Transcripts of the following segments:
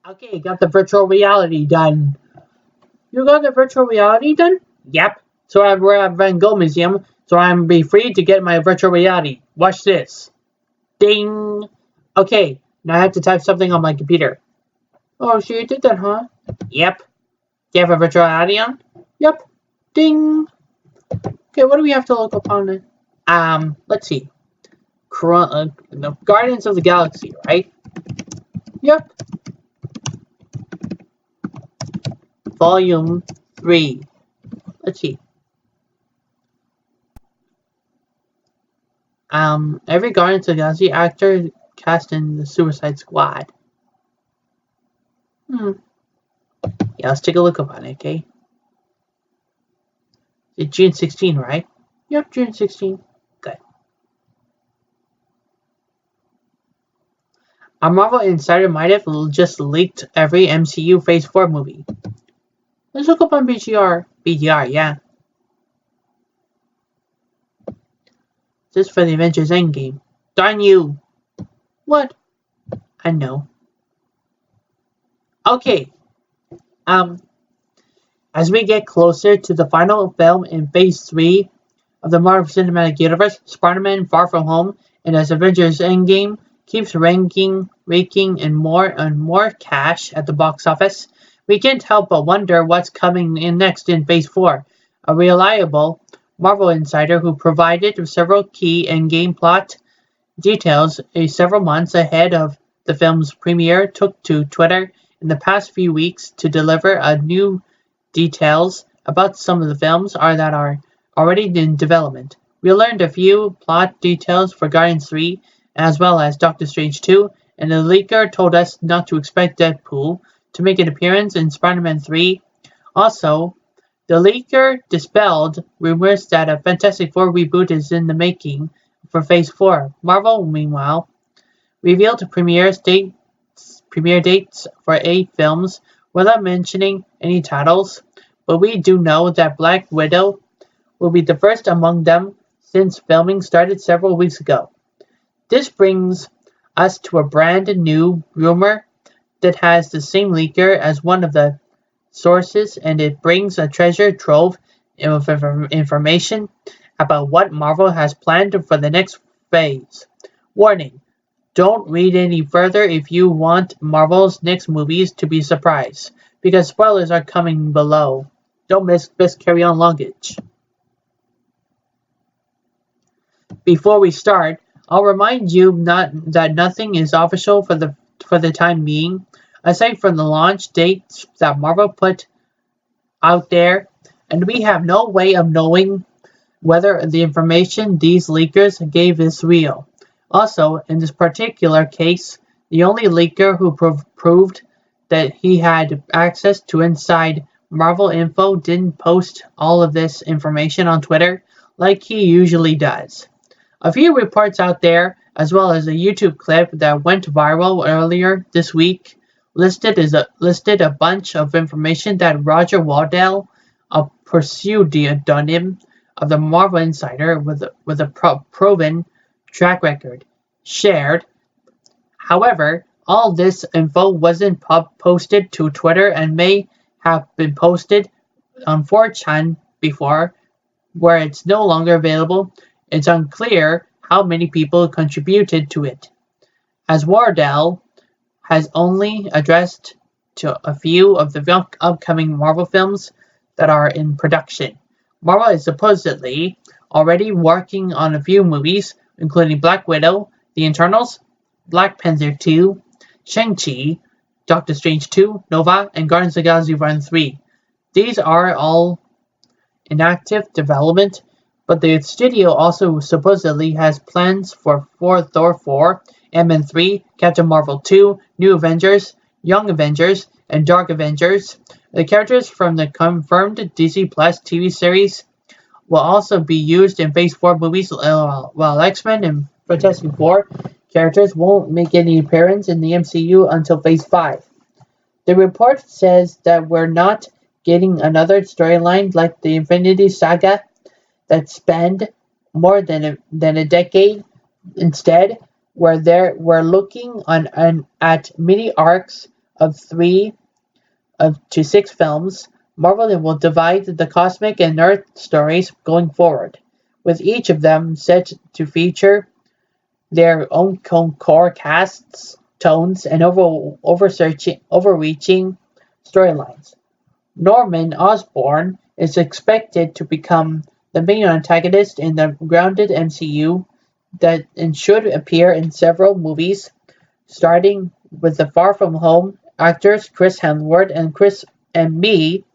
Okay, got the virtual reality done. You got the virtual reality done? Yep. So we're at Van Gogh Museum, so I'm be free to get my virtual reality. Watch this. Ding. Okay, now I have to type something on my computer. Oh, so you did that, huh? Yep. Do you have a virtual reality on? Yep. Ding. Okay, what do we have to look up on it? Let's see. No, Guardians of the Galaxy, right? Yep. Volume 3. Let's see. Every Guardians of the Galaxy actor cast in the Suicide Squad. Yeah, let's take a look upon it, okay? It's June 16, right? Yep, June 16. Good. A Marvel Insider might have just leaked every MCU Phase 4 movie. Let's look up on BGR. BGR, yeah. This is for the Avengers Endgame. Darn you! What? I know. Okay. As we get closer to the final film in Phase 3 of the Marvel Cinematic Universe, Spider-Man Far From Home, and as Avengers Endgame keeps raking in more and more cash at the box office, we can't help but wonder what's coming in next in Phase 4. A reliable Marvel insider who provided several key Endgame plot details several months ahead of the film's premiere took to Twitter in the past few weeks to deliver a new details about some of the films that are already in development. We learned a few plot details for Guardians 3 as well as Doctor Strange 2, and the leaker told us not to expect Deadpool to make an appearance in Spider-Man 3. Also, the leaker dispelled rumors that a Fantastic Four reboot is in the making for Phase 4. Marvel, meanwhile, revealed premiere dates for 8 films without mentioning any titles, but we do know that Black Widow will be the first among them since filming started several weeks ago. This brings us to a brand new rumor that has the same leaker as one of the sources, and it brings a treasure trove of information about what Marvel has planned for the next phase. Warning: don't read any further if you want Marvel's next movies to be a surprise, because spoilers are coming below. Don't miss carry-on luggage. Before we start, I'll remind you that nothing is official for the time being, aside from the launch dates that Marvel put out there, and we have no way of knowing whether the information these leakers gave is real. Also, in this particular case, the only leaker who proved that he had access to inside Marvel info didn't post all of this information on Twitter like he usually does. A few reports out there, as well as a YouTube clip that went viral earlier this week, listed a bunch of information that Roger Waddell, a pseudonym of the Marvel Insider with a proven track record, shared. However, all this info wasn't posted to Twitter and may have been posted on 4chan before, where it's no longer available. It's unclear how many people contributed to it, as Wardell has only addressed to a few of the upcoming Marvel films that are in production. Marvel is supposedly already working on a few movies, including Black Widow, The Eternals, Black Panther 2, Shang-Chi, Doctor Strange 2, Nova, and Guardians of the Galaxy Vol. 3. These are all in active development, but the studio also supposedly has plans for Thor 4, Ant-Man 3, Captain Marvel 2, New Avengers, Young Avengers, and Dark Avengers. The characters from the confirmed Disney Plus TV series will also be used in Phase 4 movies, while X-Men and Fantastic Four characters won't make any appearance in the MCU until Phase 5. The report says that we're not getting another storyline like the Infinity Saga that spanned more than a decade. Instead, we're looking at mini arcs of 3 to 6 films, Marvel will divide the cosmic and Earth stories going forward, with each of them set to feature their own core casts, tones, and overreaching storylines. Norman Osborn is expected to become the main antagonist in the grounded MCU that and should appear in several movies, starting with the Far From Home actors Chris Hemsworth and Chris and me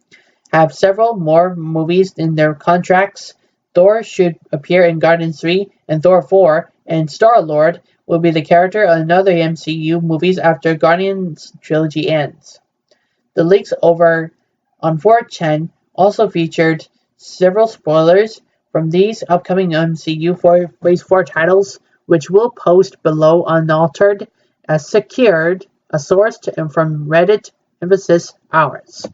have several more movies in their contracts. Thor should appear in Guardians 3 and Thor 4, and Star-Lord will be the character in other MCU movies after Guardians trilogy ends. The leaks over on 4chan also featured several spoilers from these upcoming MCU Phase 4 titles, which we'll post below unaltered as secured, a source from Reddit emphasis ours.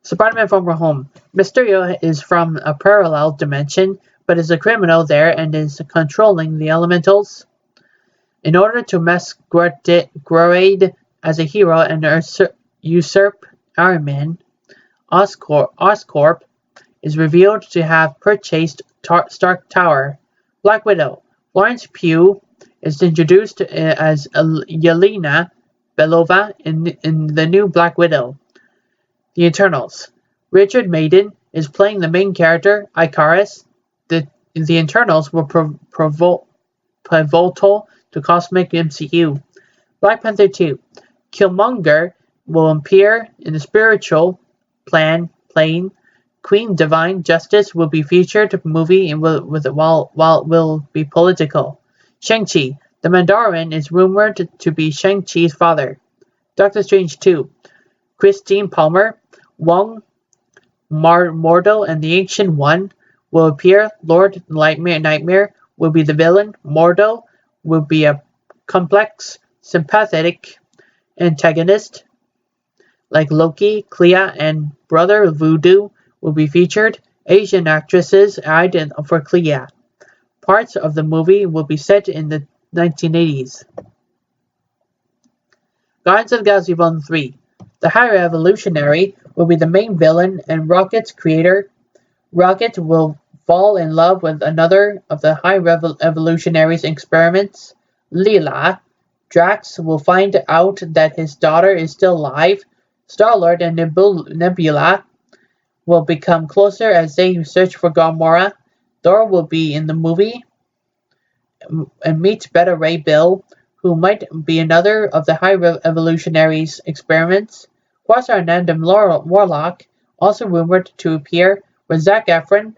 Spider-Man Far From Home. Mysterio is from a parallel dimension, but is a criminal there and is controlling the elementals. In order to masquerade as a hero and usurp Iron Man, Oscorp is revealed to have purchased Stark Tower. Black Widow. Florence Pugh is introduced as Yelena Belova in the new Black Widow. The Eternals. Richard Madden is playing the main character, Icarus. The Eternals were pivotal to Cosmic MCU. Black Panther 2. Killmonger will appear in the spiritual plane. Queen Divine Justice will be featured movie and will be political. Shang-Chi. The Mandarin is rumored to be Shang-Chi's father. Doctor Strange 2. Christine Palmer, Wong Mordo, and the Ancient One will appear. Lord Nightmare will be the villain. Mordo will be a complex, sympathetic antagonist like Loki. Clea and Brother Voodoo will be featured. Asian actresses eyed for Clea. Parts of the movie will be set in the 1980s. Guardians of the Galaxy Vol. 3. The High Revolutionary will be the main villain and Rocket's creator. Rocket will fall in love with another of the High Revolutionary's experiments, Leela. Drax will find out that his daughter is still alive. Star-Lord and Nebula will become closer as they search for Gamora. Thor will be in the movie and meet Beta Ray Bill, who might be another of the High Evolutionary's experiments. Quasar and Adam Warlock, also rumored to appear, with Zac Efron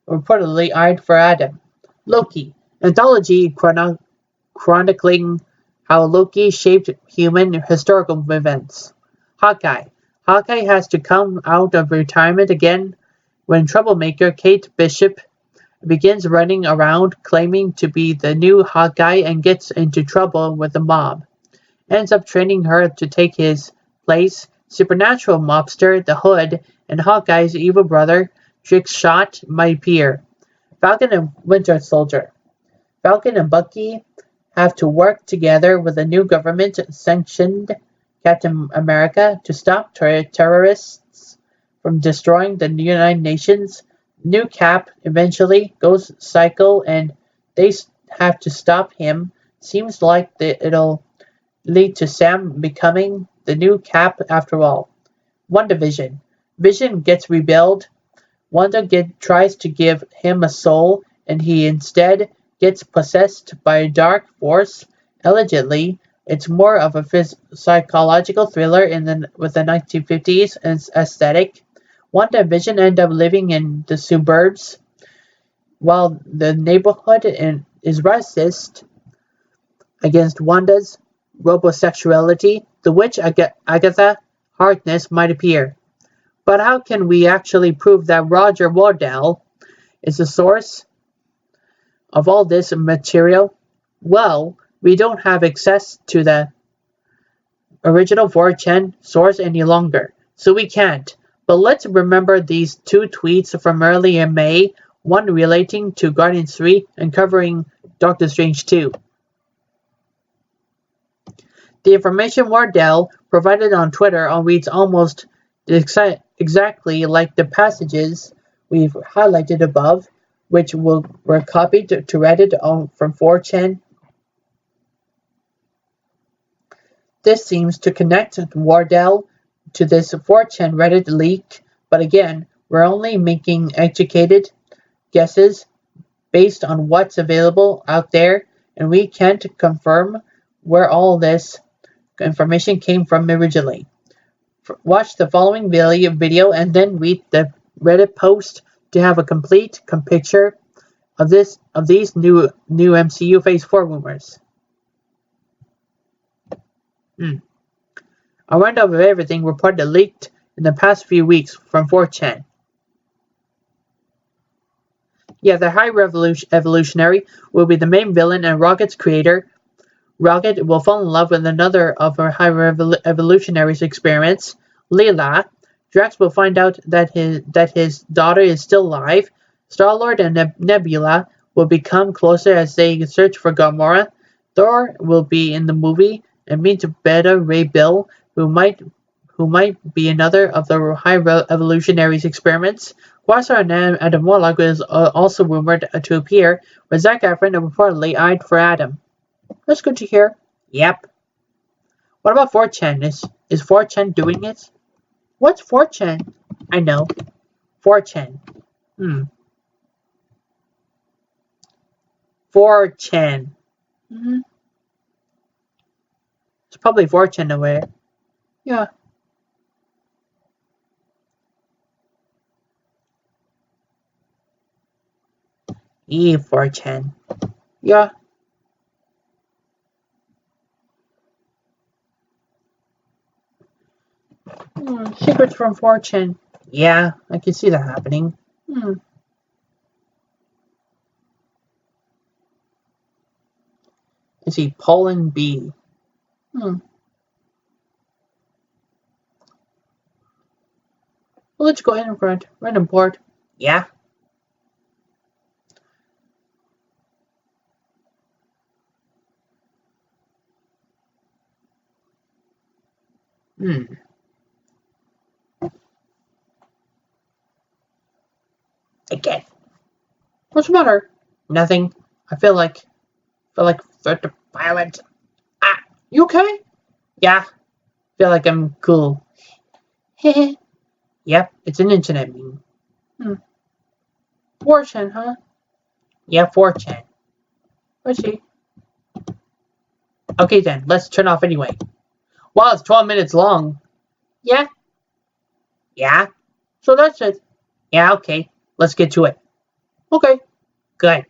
reportedly eyed for Adam. Loki. Anthology chronicling how Loki shaped human historical events. Hawkeye. Hawkeye has to come out of retirement again when troublemaker Kate Bishop begins running around claiming to be the new Hawkeye and gets into trouble with the mob. Ends up training her to take his place. Supernatural mobster The Hood and Hawkeye's evil brother Trickshot might appear. Falcon and Winter Soldier. Falcon and Bucky have to work together with a new government-sanctioned Captain America to stop terrorists from destroying the United Nations. New Cap eventually goes psycho and they have to stop him. Seems like it'll lead to Sam becoming the new Cap after all. WandaVision. Vision gets rebuilt. Wanda tries to give him a soul and he instead gets possessed by a dark force. Allegedly, it's more of a psychological thriller with the 1950s aesthetic. Wanda and Vision end up living in the suburbs while the neighborhood is racist against Wanda's robosexuality. The witch Agatha Harkness might appear. But how can we actually prove that Roger Wardell is the source of all this material? Well, we don't have access to the original 4chan source any longer, so we can't. But let's remember these 2 tweets from early in May, one relating to Guardians 3 and covering Doctor Strange 2. The information Wardell provided on Twitter reads almost exactly like the passages we've highlighted above, which were copied to Reddit from 4chan. This seems to connect Wardell to this 4chan Reddit leak, but again, we're only making educated guesses based on what's available out there, and we can't confirm where all this information came from originally. Watch the following video and then read the Reddit post to have a complete picture of these new MCU Phase 4 rumors. A roundup of everything reported leaked in the past few weeks from 4chan. Yeah, the High Evolutionary will be the main villain and Rocket's creator. Rocket will fall in love with another of her High Evolutionary's experiments, Leela. Drax will find out that his daughter is still alive. Star-Lord and Nebula will become closer as they search for Gamora. Thor will be in the movie and meet Beta Ray Bill, who might be another of the High Evolutionary's experiments. Quasar and Adam Warlock is also rumored to appear, with Zac Efron reportedly eyed for Adam. That's good to hear. Yep. What about 4chan? Is 4chan doing it? What's 4chan? I know. 4chan. 4chan. It's probably 4chan away. Yeah. E 4chan. Yeah. Secrets from 4chan. Yeah, I can see that happening. Is he Pollen B? Well, let's go ahead and random port. Yeah. Again. What's the matter? Nothing. I feel like threat to violence. Ah, you okay? Yeah. Feel like I'm cool. Yep, it's an internet meme. 4chan, huh? Yeah, 4chan. I see. Okay then, let's turn off anyway. Wow, it's 12 minutes long. Yeah? Yeah? So that's it. Yeah, okay. Let's get to it. Okay. Good.